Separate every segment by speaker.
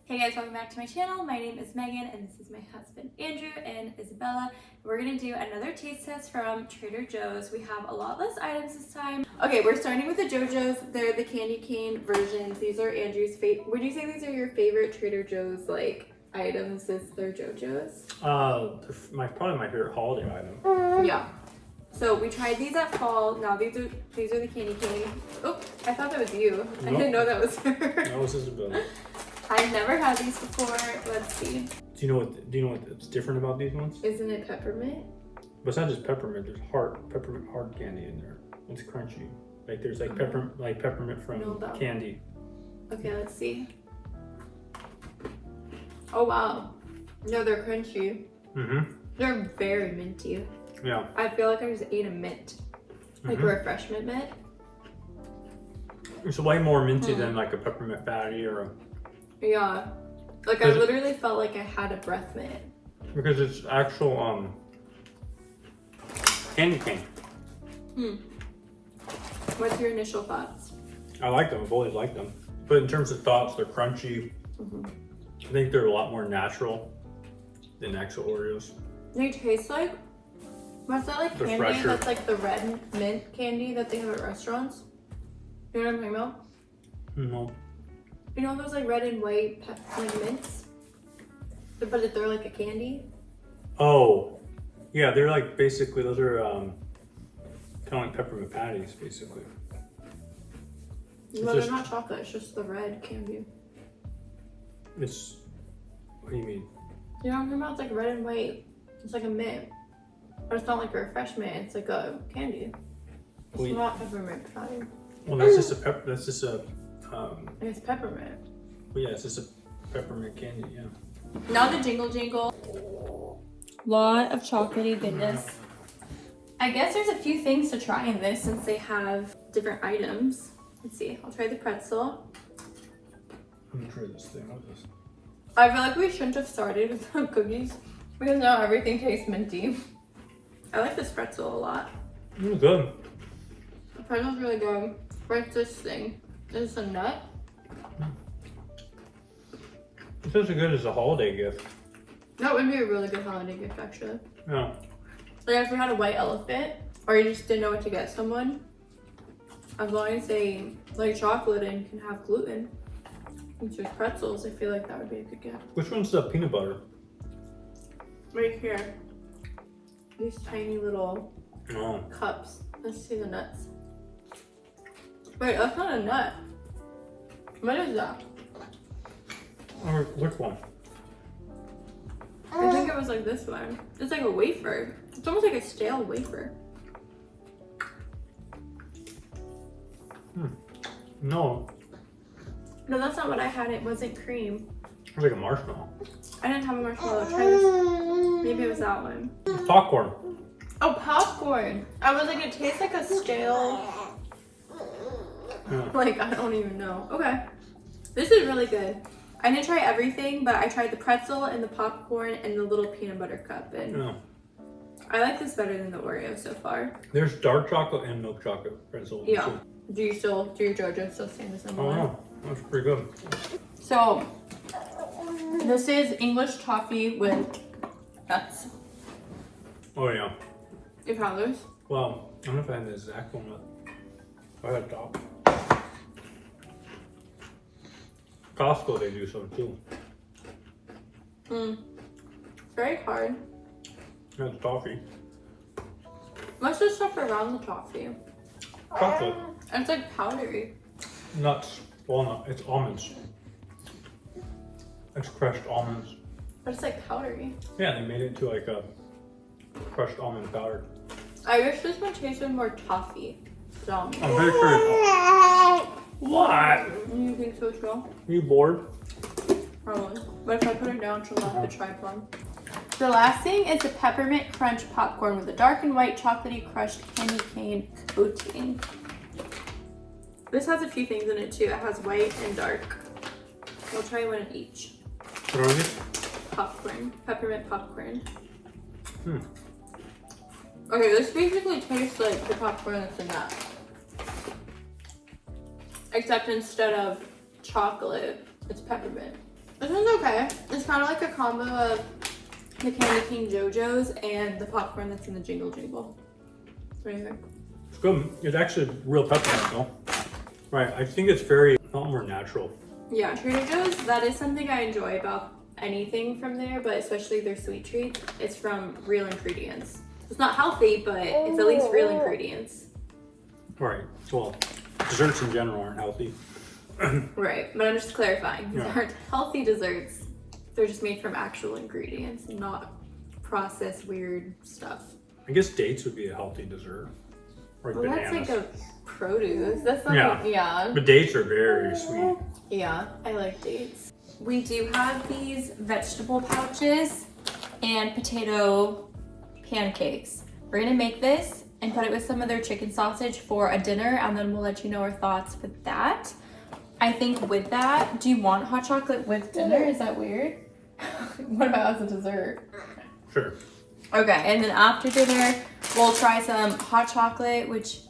Speaker 1: Hey guys, welcome back to my channel. My name is Megan and this is my husband Andrew and Isabella. We're gonna do another taste test from Trader Joe's. We have a lot less items this time. Okay, we're starting with the JoJo's. They're the candy cane versions. These are Andrew's favorite. Would you say these are your favorite Trader Joe's like items? Is their JoJo's?
Speaker 2: Probably my favorite holiday item.
Speaker 1: Yeah. So we tried these at fall. Now these are the candy cane. Oh, I thought that was you. Nope. I didn't know that was her.
Speaker 2: That was Isabella.
Speaker 1: I've never had these before. Let's see.
Speaker 2: Do you know what's different about these ones?
Speaker 1: Isn't it peppermint?
Speaker 2: But it's not just peppermint. There's peppermint hard candy in there. It's crunchy. Like there's like peppermint from candy.
Speaker 1: Okay, let's see. Oh wow. No, they're crunchy. They're very minty.
Speaker 2: Yeah.
Speaker 1: I feel like I just ate a mint, like a refreshment mint.
Speaker 2: It's way more minty than like a peppermint patty or a.
Speaker 1: Yeah, like I literally felt like I had a breath mint.
Speaker 2: Because it's actual candy cane.
Speaker 1: What's your initial thoughts?
Speaker 2: I like them. I've always liked them. But in terms of thoughts, they're crunchy. I think they're a lot more natural than actual Oreos.
Speaker 1: They taste like, what's that like candy?
Speaker 2: Fresher.
Speaker 1: That's like the red mint candy that they have at restaurants. You know what I'm talking about?
Speaker 2: No.
Speaker 1: You know those like red and white like mints? But they're like a candy?
Speaker 2: Oh, yeah, they're like basically, those are kind of like peppermint patties, basically.
Speaker 1: No, they're not chocolate, it's just the red candy.
Speaker 2: What do you mean?
Speaker 1: You know what I'm talking about? It's like red and white. It's like a mint. But it's not like a refreshment, it's like a candy. It's not peppermint patty.
Speaker 2: Well, that's just a
Speaker 1: It's peppermint.
Speaker 2: Well, yeah, it's just a peppermint candy, yeah.
Speaker 1: Now the Jingle Jangle. Lot of chocolatey goodness. I guess there's a few things to try in this since they have different items. Let's see, I'll try the pretzel.
Speaker 2: I'm gonna try this thing. What is this?
Speaker 1: I feel like we shouldn't have started with the cookies because now everything tastes minty. I like this pretzel a lot.
Speaker 2: It's good.
Speaker 1: The pretzel's really good. What's this thing? Is this a nut?
Speaker 2: It's as good as a holiday gift.
Speaker 1: That would be a really good holiday gift, actually.
Speaker 2: Yeah.
Speaker 1: Like if you had a white elephant, or you just didn't know what to get someone, as long as they like chocolate and can have gluten, and just pretzels, I feel like that would be a good gift.
Speaker 2: Which one's the peanut butter?
Speaker 1: Right here. These tiny little
Speaker 2: Oh.
Speaker 1: cups. Let's see the nuts. Wait, that's not a nut. What is that?
Speaker 2: Or which one?
Speaker 1: I think it was like this one. It's like a wafer. It's almost like a stale wafer.
Speaker 2: No.
Speaker 1: No, that's not what I had. It wasn't cream.
Speaker 2: It's like a marshmallow.
Speaker 1: I didn't have a marshmallow. Try this. Maybe it was that one.
Speaker 2: Popcorn.
Speaker 1: Oh, popcorn. I was like, it tastes like a stale.
Speaker 2: Yeah.
Speaker 1: Like, I don't even know. Okay. This is really good. I didn't try everything, but I tried the pretzel and the popcorn and the little peanut butter cup. And
Speaker 2: Yeah.
Speaker 1: I like this better than the Oreo so far.
Speaker 2: There's dark chocolate and milk chocolate pretzel.
Speaker 1: Yeah.
Speaker 2: So.
Speaker 1: Do your JoJo still stand the same?
Speaker 2: Oh, no. That's pretty good.
Speaker 1: So, this is English toffee with nuts.
Speaker 2: Oh, yeah.
Speaker 1: You've had this?
Speaker 2: Well, I don't know if I had the exact one, but I had top. Costco, they do some too.
Speaker 1: Very hard.
Speaker 2: That's toffee.
Speaker 1: What's the stuff around the toffee?
Speaker 2: Chocolate.
Speaker 1: It's like powdery.
Speaker 2: Nuts. Walnut. It's almonds. It's crushed almonds.
Speaker 1: But it's like powdery.
Speaker 2: Yeah, they made it into like a crushed almond powder.
Speaker 1: I wish this one tasted more toffee. So.
Speaker 2: I'm very sure. What?
Speaker 1: You think so too?
Speaker 2: Are you bored?
Speaker 1: Probably. But if I put it down, she'll have the tripod. The last thing is the Peppermint Crunch Popcorn with a dark and white chocolatey crushed candy cane coating. This has a few things in it too. It has white and dark. We'll try one of each.
Speaker 2: What are these?
Speaker 1: Popcorn. Peppermint popcorn. Okay, this basically tastes like the popcorn that's in that. Except instead of chocolate, it's peppermint. This one's okay. It's kind of like a combo of the Candy King JoJo's and the popcorn that's in the Jingle Jangle. What do you think?
Speaker 2: It's good. It's actually real peppermint though. Right, I think it's very, a lot more natural.
Speaker 1: Yeah, Trader Joe's, that is something I enjoy about anything from there, but especially their sweet treats. It's from real ingredients. It's not healthy, but it's at least real ingredients.
Speaker 2: Right, well, desserts in general aren't healthy.
Speaker 1: Right, but I'm just clarifying. These
Speaker 2: Yeah.
Speaker 1: aren't healthy desserts. They're just made from actual ingredients, not processed weird stuff.
Speaker 2: I guess dates would be a healthy dessert. Or
Speaker 1: Well,
Speaker 2: bananas.
Speaker 1: that's like a produce. That's not
Speaker 2: Yeah.
Speaker 1: yeah.
Speaker 2: But dates are very sweet.
Speaker 1: Yeah, I like dates. We do have these vegetable pouches and potato pancakes. We're gonna make this and put it with some of their chicken sausage for a dinner, and then we'll let you know our thoughts with that. I think with that, do you want hot chocolate with dinner? Is that weird? What about as a dessert?
Speaker 2: Sure.
Speaker 1: Okay, and then after dinner, we'll try some hot chocolate, which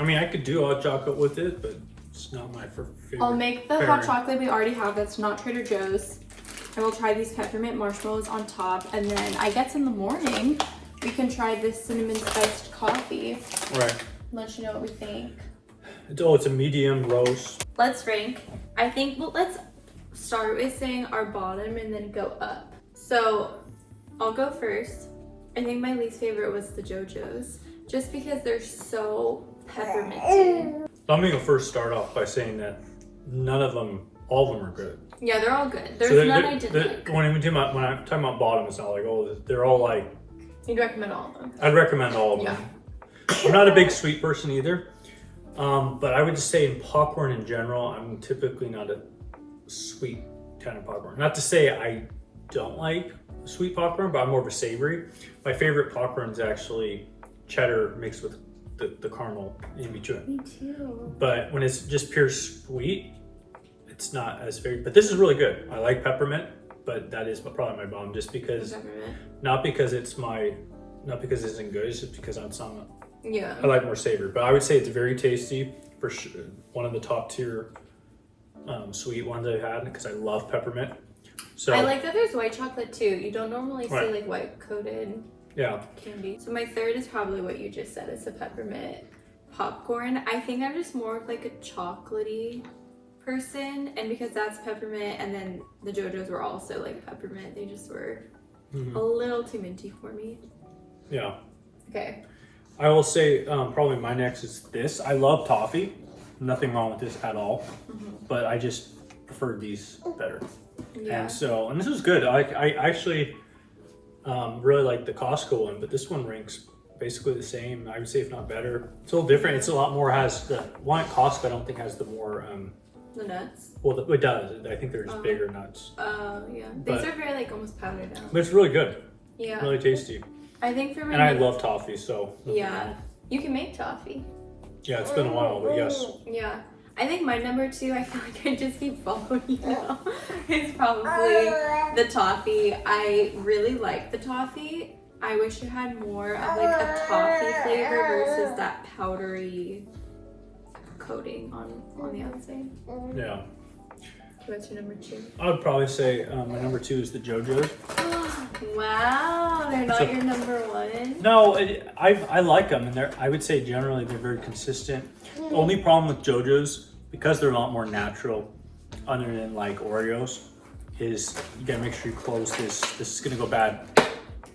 Speaker 2: I mean, I could do hot chocolate with it, but it's not my favorite.
Speaker 1: I'll make the hot
Speaker 2: pairing.
Speaker 1: chocolate we already have that's not Trader Joe's. And we'll try these peppermint marshmallows on top. And then I guess in the morning, we can try this cinnamon spiced coffee.
Speaker 2: Right.
Speaker 1: Let you know what we think.
Speaker 2: It's a medium roast.
Speaker 1: Let's rank. I think, well, let's start with saying our bottom and then go up. So I'll go first. I think my least favorite was the JoJo's, just because they're so pepperminty.
Speaker 2: Let me first start off by saying that none of them, all of them are good.
Speaker 1: Yeah, they're all good. There's
Speaker 2: So
Speaker 1: none I didn't like.
Speaker 2: when I'm talking about bottom, it's not like, oh, they're all like,
Speaker 1: You'd recommend all of them.
Speaker 2: I'd recommend all of them. I'm not a big sweet person either. But I would just say in popcorn in general, I'm typically not a sweet kind of popcorn. Not to say I don't like sweet popcorn, but I'm more of a savory. My favorite popcorn is actually cheddar mixed with the caramel in between.
Speaker 1: Me too.
Speaker 2: But when it's just pure sweet, it's not as very, but this is really good. I like peppermint, but that is probably my bottom just because, not because it isn't good, it's just because it's not,
Speaker 1: Yeah.
Speaker 2: I like more savory, but I would say it's very tasty, for sure. One of the top tier sweet ones I've had because I love peppermint. So
Speaker 1: I like that there's white chocolate too. You don't normally see
Speaker 2: Right.
Speaker 1: like white coated
Speaker 2: yeah,
Speaker 1: candy. So my third is probably what you just said. It's a peppermint popcorn. I think I'm just more of like a chocolatey person, and because that's peppermint, and then the JoJo's were also like peppermint, they just were a little too minty for me.
Speaker 2: yeah.
Speaker 1: Okay.
Speaker 2: I will say probably my next is this. I love toffee. Nothing wrong with this at all, but I just prefer these better.
Speaker 1: Yeah.
Speaker 2: And this was good. I actually really like the Costco one, but this one ranks basically the same. I would say if not better. It's a little different. It's a lot more, has the one at Costco I don't think has the more
Speaker 1: The nuts.
Speaker 2: well it does. I think there's bigger nuts.
Speaker 1: Oh yeah.
Speaker 2: But-
Speaker 1: These are very like almost powdered out.
Speaker 2: But it's really good.
Speaker 1: Yeah.
Speaker 2: Really tasty.
Speaker 1: I think for me.
Speaker 2: And I love toffee, so
Speaker 1: Yeah. You can make toffee.
Speaker 2: yeah, it's been a while, but yes.
Speaker 1: Yeah. I think my number two, I feel like I just keep following you now, is probably the toffee. I really like the toffee. I wish it had more of like a toffee flavor versus that powdery coating on the outside.
Speaker 2: Yeah.
Speaker 1: What's your number two?
Speaker 2: I would probably say my number two is the JoJo's.
Speaker 1: Wow, they're not
Speaker 2: So-
Speaker 1: your number one?
Speaker 2: No, I like them, and I would say generally they're very consistent. The only problem with JoJo's, because they're a lot more natural, other than like Oreos, is you gotta make sure you close this. This is gonna go bad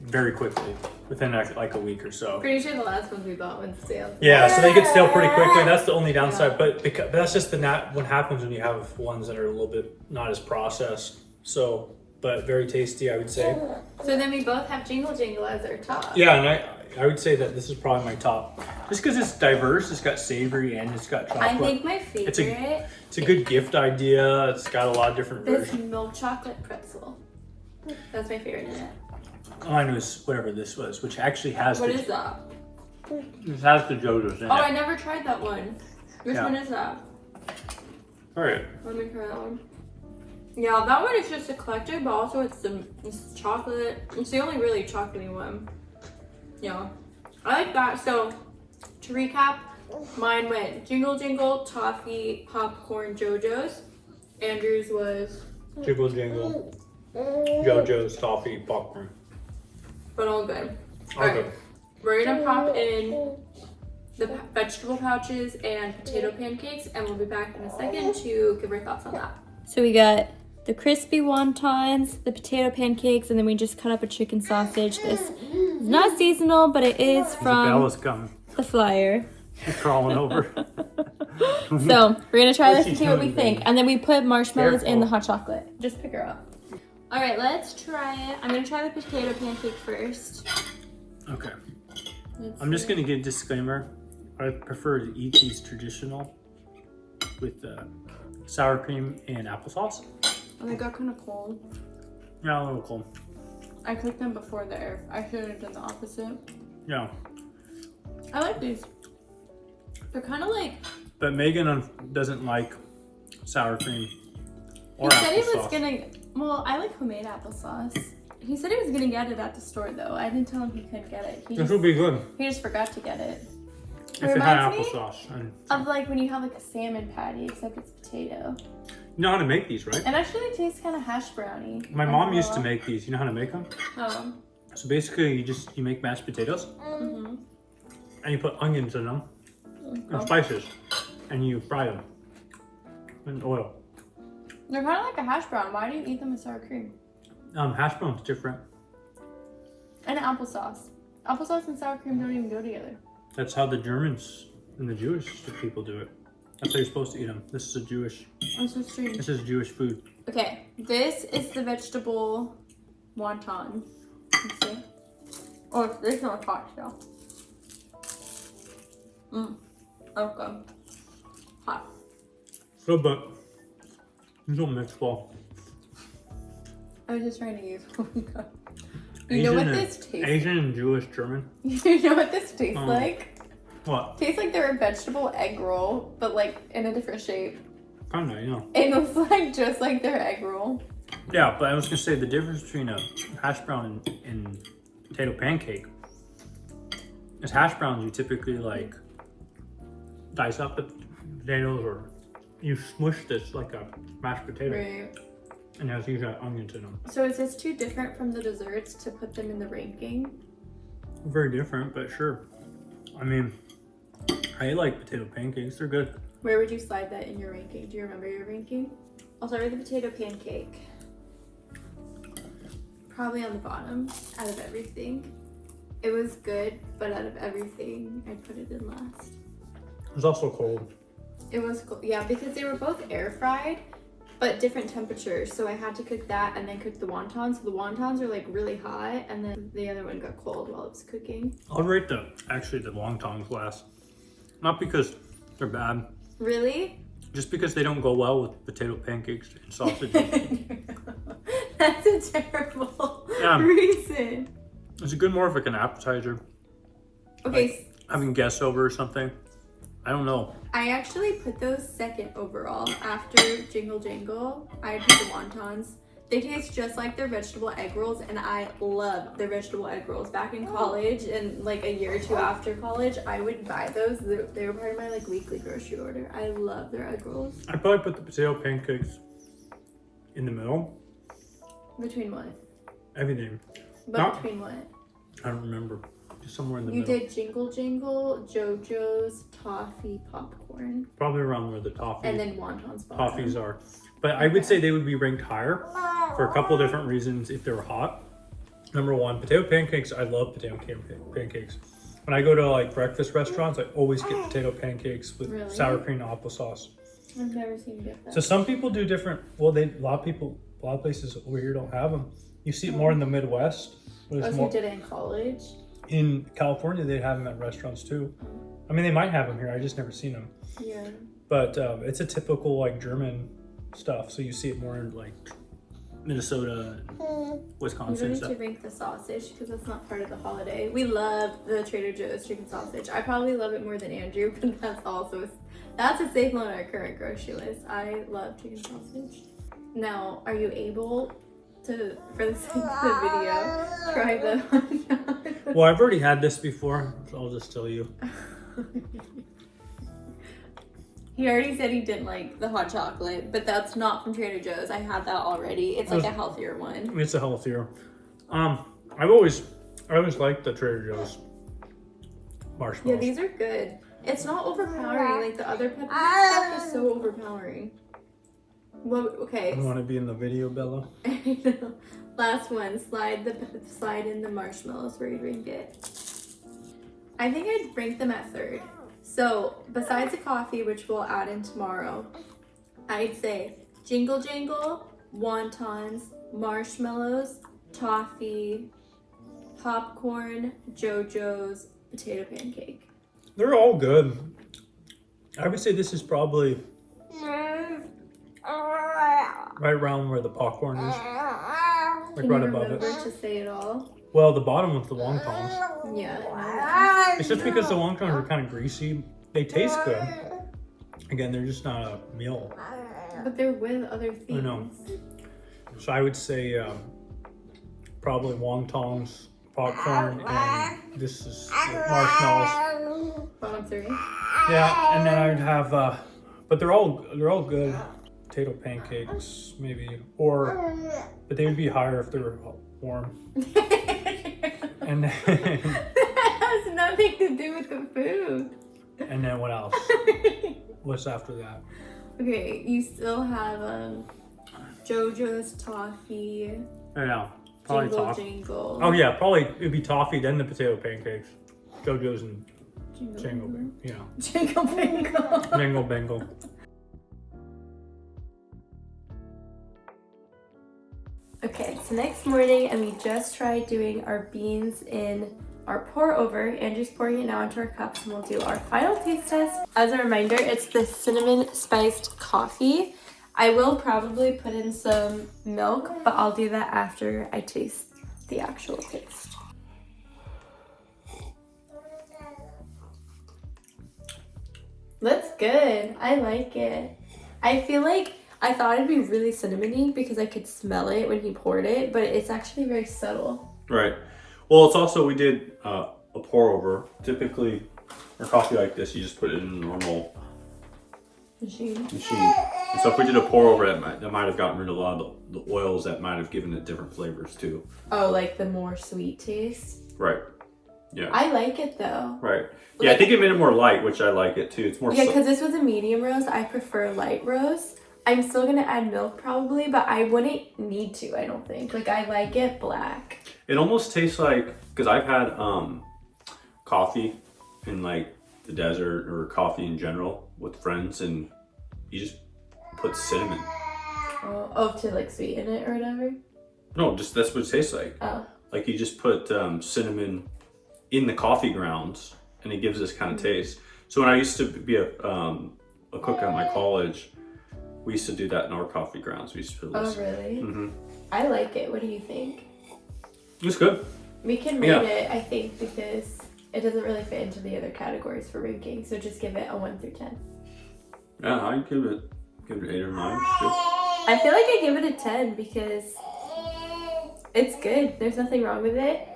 Speaker 2: very quickly, within like a week or so.
Speaker 1: Pretty sure the last ones we bought went stale.
Speaker 2: Yeah, so they get stale pretty quickly. That's the only downside. But that's just what happens when you have ones that are a little bit not as processed. So, but very tasty, I would say.
Speaker 1: So then we both have Jingle Jangle as our top.
Speaker 2: Yeah, and I would say that this is probably my top, just because it's diverse. It's got savory and it's got chocolate.
Speaker 1: I think my favorite
Speaker 2: It's a good gift idea. It's got a lot of different
Speaker 1: is
Speaker 2: versions.
Speaker 1: milk chocolate pretzel. That's my favorite in it.
Speaker 2: Mine was whatever this was, which actually has
Speaker 1: What is that?
Speaker 2: This has the JoJo's in
Speaker 1: Oh,
Speaker 2: it.
Speaker 1: I never tried that one. Which
Speaker 2: Yeah.
Speaker 1: one is that?
Speaker 2: All right.
Speaker 1: Let me try that one. Yeah, that one is just eclectic, but also it's chocolate. It's the only really chocolatey one. Yeah, I like that. So, to recap, mine went Jingle Jangle, Toffee, Popcorn, JoJo's. Andrew's was
Speaker 2: Jingle Jangle, JoJo's, Toffee, Popcorn.
Speaker 1: But all good.
Speaker 2: All good.
Speaker 1: We're gonna pop in the vegetable pouches and potato pancakes, and we'll be back in a second to give our thoughts on that. So we got the crispy wontons, the potato pancakes, and then we just cut up a chicken sausage. This is not seasonal, but it is from
Speaker 2: Isabella's coming.
Speaker 1: the flyer.
Speaker 2: She's crawling over.
Speaker 1: So we're gonna try this and
Speaker 2: She's
Speaker 1: see what we
Speaker 2: doing,
Speaker 1: think.
Speaker 2: baby.
Speaker 1: And then we put marshmallows in the
Speaker 2: Careful.
Speaker 1: hot chocolate. Just pick her up. All right, let's try it. I'm gonna try the potato pancake first.
Speaker 2: Okay.
Speaker 1: Let's
Speaker 2: I'm just
Speaker 1: see.
Speaker 2: gonna give a disclaimer. I prefer to eat these traditional with sour cream and applesauce.
Speaker 1: Oh, they got kind of cold.
Speaker 2: Yeah, a little cold.
Speaker 1: I cooked them before the air. I should have done the opposite.
Speaker 2: Yeah.
Speaker 1: I like these. They're kind of like.
Speaker 2: But Megan doesn't like sour cream or
Speaker 1: He said he was
Speaker 2: applesauce.
Speaker 1: gonna. Well, I like homemade applesauce. He said he was gonna get it at the store though. I didn't tell him he couldn't get it.
Speaker 2: This would be good
Speaker 1: He just forgot to get it.
Speaker 2: if it had
Speaker 1: reminds me
Speaker 2: applesauce. And
Speaker 1: Of like when you have like a salmon patty, except it's potato.
Speaker 2: you know how to make these, right?
Speaker 1: And actually, it tastes kind of hash browny.
Speaker 2: My mom used to make these. You know how to make them?
Speaker 1: Oh.
Speaker 2: So basically, you make mashed potatoes
Speaker 1: Mm-hmm.
Speaker 2: and you put onions in them and spices, and you fry them in oil.
Speaker 1: They're kind of like a hash brown. Why do you eat them with sour cream?
Speaker 2: Hash brown's different.
Speaker 1: And applesauce. Applesauce and sour cream don't even go together.
Speaker 2: That's how the Germans and the Jewish people do it. That's how you're supposed to eat them. This is a Jewish.
Speaker 1: I'm so strange.
Speaker 2: This is Jewish food.
Speaker 1: Okay, this is the vegetable wonton. Let's see. Oh, this one's hot still. Okay. Hot.
Speaker 2: So, but you don't mix well.
Speaker 1: I was just trying to use what we got. You know what this tastes?
Speaker 2: Asian and Jewish German.
Speaker 1: You know what this tastes like?
Speaker 2: What?
Speaker 1: Tastes like they're a vegetable egg roll, but like in a different shape.
Speaker 2: Kinda, yeah.
Speaker 1: It looks like just like their egg roll.
Speaker 2: Yeah, but I was gonna say the difference between a hash brown and potato pancake is hash browns you typically like dice up the potatoes or you smush this like a mashed potato
Speaker 1: Right.
Speaker 2: and it has usually onions in them.
Speaker 1: So is this too different from the desserts to put them in the ranking?
Speaker 2: Very different, but sure. I mean, I like potato pancakes, they're good.
Speaker 1: Where would you slide that in your ranking? Do you remember your ranking? I'll start with the potato pancake. Probably on the bottom out of everything. It was good, but out of everything, I'd put it in last.
Speaker 2: It was also cold.
Speaker 1: It was cool. Yeah, because they were both air fried, but different temperatures. So I had to cook that and then cook the wontons. So the wontons are like really hot, and then the other one got cold while it was cooking.
Speaker 2: I'll rate the wontons last. Not because they're bad,
Speaker 1: Really?
Speaker 2: just because they don't go well with potato pancakes and sausages.
Speaker 1: That's a terrible
Speaker 2: Yeah.
Speaker 1: reason.
Speaker 2: It's a good more of like an appetizer.
Speaker 1: Okay,
Speaker 2: Like having guests over or something. I don't know.
Speaker 1: I actually put those second overall after Jingle Jangle. I put the wontons. They taste just like their vegetable egg rolls, and I love their vegetable egg rolls. Back in college and like a year or two after college, I would buy those. They were part of my like weekly grocery order. I love their egg rolls.
Speaker 2: I'd probably put the potato pancakes in the middle.
Speaker 1: Between what?
Speaker 2: Everything.
Speaker 1: But
Speaker 2: Not-
Speaker 1: between what?
Speaker 2: I don't remember. Just somewhere in the
Speaker 1: You
Speaker 2: middle.
Speaker 1: did Jingle Jangle, JoJo's, Toffee, Popcorn,
Speaker 2: Probably around where the toffee,
Speaker 1: and then wontons. bottom.
Speaker 2: toffees are. But I would say they would be ranked higher for a couple different reasons if they were hot. Number one, potato pancakes. I love potato pancakes. When I go to like breakfast restaurants, I always get potato pancakes with
Speaker 1: Really?
Speaker 2: sour cream and applesauce.
Speaker 1: I've never seen you get that.
Speaker 2: So some people do different. Well, a lot of places over here don't have them. You see it more in the Midwest. But
Speaker 1: Oh,
Speaker 2: it's
Speaker 1: so
Speaker 2: more
Speaker 1: you did it in college?
Speaker 2: in California. They'd have them at restaurants too. I mean, they might have them here. I just never seen them.
Speaker 1: Yeah.
Speaker 2: But it's a typical like German stuff. So you see it more in like Minnesota, and
Speaker 1: You
Speaker 2: Wisconsin,
Speaker 1: don't
Speaker 2: and
Speaker 1: need
Speaker 2: stuff.
Speaker 1: to rank the sausage because that's not part of the holiday. We love the Trader Joe's chicken sausage. I probably love it more than Andrew, but that's a staple on our current grocery list. I love chicken sausage. Now, are you able to, for the sake of the video, try the
Speaker 2: Well, I've already had this before, so I'll just tell you.
Speaker 1: He already said he didn't like the hot chocolate, but that's not from Trader Joe's. I had that already. It's like a healthier one.
Speaker 2: It's a healthier. I always liked the Trader Joe's marshmallows.
Speaker 1: Yeah, these are good. It's not overpowering like the other peppermint stuff is so overpowering. Well, okay.
Speaker 2: You want to be in the video, Bella?
Speaker 1: Last one. Slide in the marshmallows where you drink it. I think I'd rank them at third. So besides the coffee, which we'll add in tomorrow, I'd say Jingle Jangle, wontons, marshmallows, toffee, popcorn, JoJo's, potato pancake.
Speaker 2: They're all good. I would say this is probably right around where the popcorn is. Like right above it.
Speaker 1: To say it all?
Speaker 2: Well, the bottom with the wontons.
Speaker 1: Yeah.
Speaker 2: It's just because the wontons are kind of greasy. They taste good. Again, they're just not a meal.
Speaker 1: But they're with other things.
Speaker 2: I know. So I would say probably wontons, popcorn, and this is marshmallows.
Speaker 1: Bottom three.
Speaker 2: Yeah, and then I'd have, but they're all good. Potato pancakes, maybe, but they would be higher if they were warm. And then,
Speaker 1: that has nothing to do with the food.
Speaker 2: And then what else? What's after that?
Speaker 1: Okay, you still have JoJo's toffee.
Speaker 2: I know. Probably
Speaker 1: Jingle
Speaker 2: toffee.
Speaker 1: Jangle.
Speaker 2: Oh yeah, probably it'd be toffee, then the potato pancakes. JoJo's and
Speaker 1: Jingle.
Speaker 2: you know.
Speaker 1: Jingle Bangle.
Speaker 2: Jingle Bangle.
Speaker 1: Okay, so next morning, and we just tried doing our beans in our pour over. Andrew's pouring it now into our cups, and we'll do our final taste test. As a reminder, it's the cinnamon spiced coffee. I will probably put in some milk, but I'll do that after I taste the actual taste. That's good. I like it. I feel like I thought it'd be really cinnamony because I could smell it when he poured it, but it's actually very subtle.
Speaker 3: Right. Well, it's also, we did a pour over. Typically, a coffee like this, you just put it in a normal
Speaker 1: Machine.
Speaker 3: And so if we did a pour over, that might have gotten rid of a lot of the oils that might have given it different flavors too.
Speaker 1: Oh, like the more sweet taste?
Speaker 3: Right. Yeah.
Speaker 1: I like it though.
Speaker 3: Right. Yeah, I think it made it more light, which I like it too. It's more.
Speaker 1: Yeah, because this was a medium roast. I prefer light roast. I'm still gonna add milk probably, but I wouldn't need to, I don't think. Like, I like it black.
Speaker 3: It almost tastes like, because I've had coffee in like the desert or coffee in general with friends, and you just put cinnamon.
Speaker 1: Oh, to like sweeten it or whatever?
Speaker 3: No, just that's what it tastes like.
Speaker 1: Oh.
Speaker 3: Like you just put cinnamon in the coffee grounds, and it gives this kind of taste. So when I used to be a cook at my college, we used to do that in our coffee grounds. We used to put this.
Speaker 1: Oh, really?
Speaker 3: Mm-hmm.
Speaker 1: I like it. What do you think?
Speaker 3: It's good.
Speaker 1: We can rate it, I think, because it doesn't really fit into the other categories for ranking. So just give it a 1 through 10.
Speaker 3: Yeah, I'd give it 8 or 9.
Speaker 1: I feel like I give it a 10 because it's good. There's nothing wrong with it.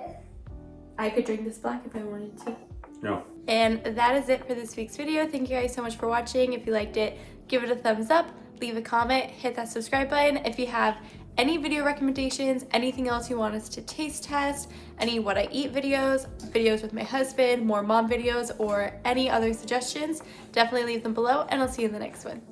Speaker 1: I could drink this black if I wanted to.
Speaker 3: Yeah.
Speaker 1: And that is it for this week's video. Thank you guys so much for watching. If you liked it, give it a thumbs up, leave a comment, hit that subscribe button. If you have any video recommendations, anything else you want us to taste test, any what I eat videos with my husband, more mom videos, or any other suggestions, definitely leave them below, and I'll see you in the next one.